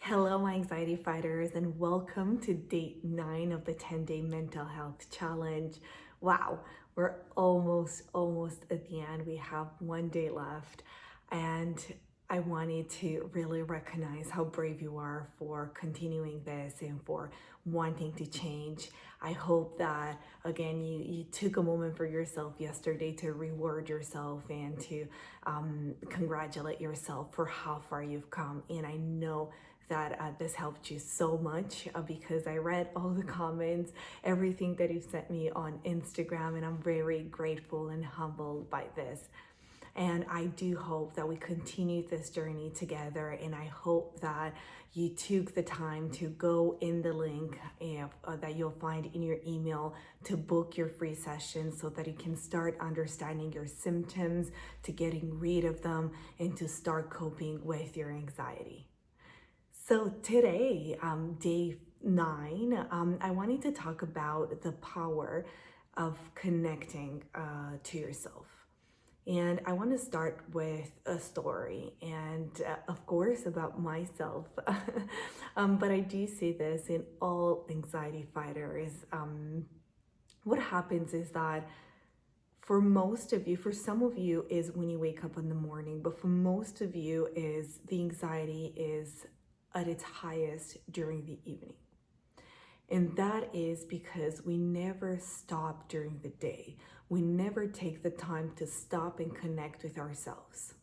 Hello, my anxiety fighters, and welcome to day 9 of the 10-day mental health challenge. Wow, we're almost at the end. We have one day left, and I wanted to really recognize how brave you are for continuing this and for wanting to change. I hope that again you took a moment for yourself yesterday to reward yourself and to congratulate yourself for how far you've come. And I know that this helped you so much because I read all the comments, everything that you sent me on Instagram, and I'm very grateful and humbled by this. And I do hope that we continue this journey together. And I hope that you took the time to go in the link that you'll find in your email to book your free session so that you can start understanding your symptoms, to getting rid of them, and to start coping with your anxiety. So today, day 9, I wanted to talk about the power of connecting to yourself. And I want to start with a story and, of course, about myself. But I do see this in all anxiety fighters. What happens is that for most of you, for some of you is when you wake up in the morning, but for most of you is the anxiety is at its highest during the evening. And that is because we never stop during the day. We never take the time to stop and connect with ourselves.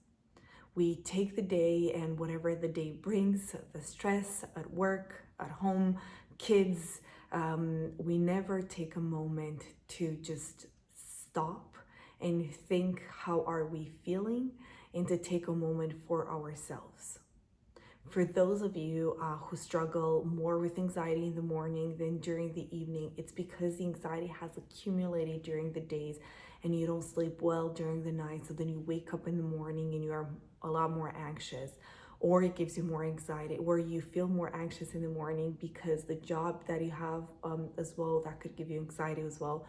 We take the day and whatever the day brings, the stress at work, at home, kids, we never take a moment to just stop and think, how are we feeling? And to take a moment for ourselves. For those of you who struggle more with anxiety in the morning than during the evening, it's because the anxiety has accumulated during the days and you don't sleep well during the night. So then you wake up in the morning and you are a lot more anxious, or it gives you more anxiety, or you feel more anxious in the morning because the job that you have as well, that could give you anxiety as well.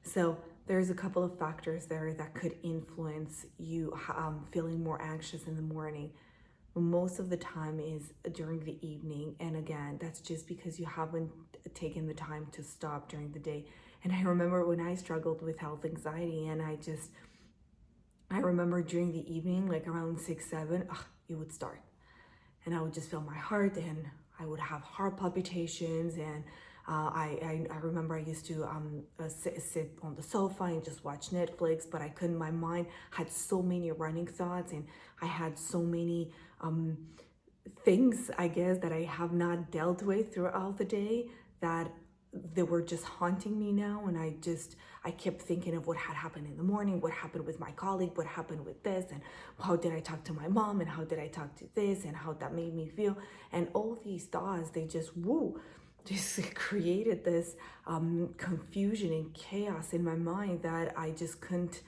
So there's a couple of factors there that could influence you feeling more anxious in the morning. Most of the time is during the evening, and again, that's just because you haven't taken the time to stop during the day. And I remember when I struggled with health anxiety, and I remember during the evening, like around 6-7, it would start, and I would just feel my heart, and I would have heart palpitations, and I remember I used to sit on the sofa and just watch Netflix, but I couldn't. My mind had so many running thoughts, and I had so many things, I guess, that I have not dealt with throughout the day that they were just haunting me now. And I kept thinking of what had happened in the morning, what happened with my colleague, what happened with this, and how did I talk to my mom, and how did I talk to this, and how that made me feel. And all these thoughts, they just created this confusion and chaos in my mind that I just couldn't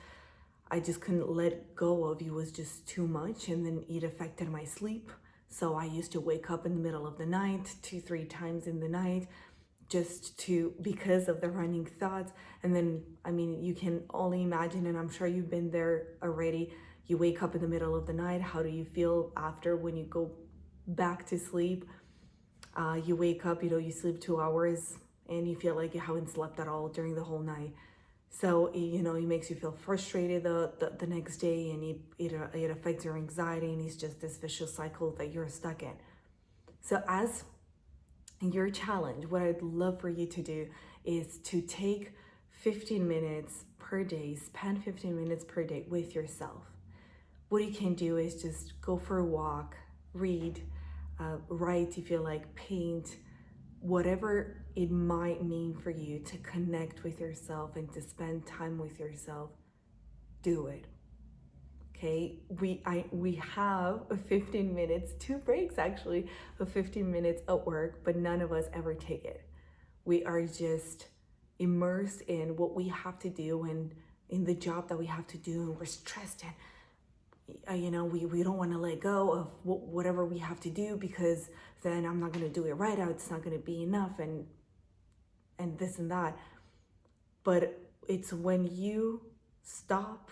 let go of. It was just too much, and then it affected my sleep. So I used to wake up in the middle of the night 2-3 times in the night because of the running thoughts. And then, I mean, you can only imagine, and I'm sure you've been there already. You wake up in the middle of the night. How do you feel after when you go back to sleep? You wake up, you sleep 2 hours and you feel like you haven't slept at all during the whole night. So, it makes you feel frustrated the next day, and it affects your anxiety, and it's just this vicious cycle that you're stuck in. So as your challenge, what I'd love for you to do is to take 15 minutes per day, spend 15 minutes per day with yourself. What you can do is just go for a walk, read, write if you like, paint, whatever it might mean for you to connect with yourself and to spend time with yourself. Do it. Okay, we have 15 minutes, 2 breaks actually, of 15 minutes at work, but none of us ever take it. We are just immersed in what we have to do and in the job that we have to do, and we're stressed, and we don't want to let go of whatever we have to do, because then I'm not going to do it right out, it's not going to be enough, and this and that. But it's when you stop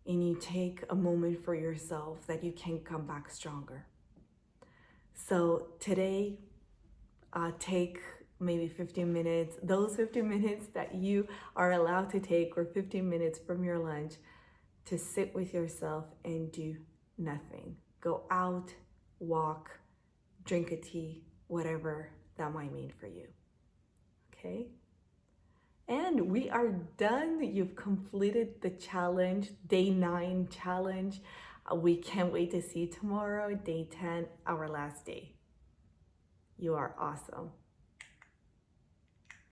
and you take a moment for yourself that you can come back stronger. So today, take maybe 15 minutes, those 15 minutes that you are allowed to take, or 15 minutes from your lunch, to sit with yourself and do nothing. Go out, walk, drink a tea, whatever that might mean for you. Okay? And we are done. You've completed the challenge, day 9 challenge. We can't wait to see you tomorrow, day 10, our last day. You are awesome.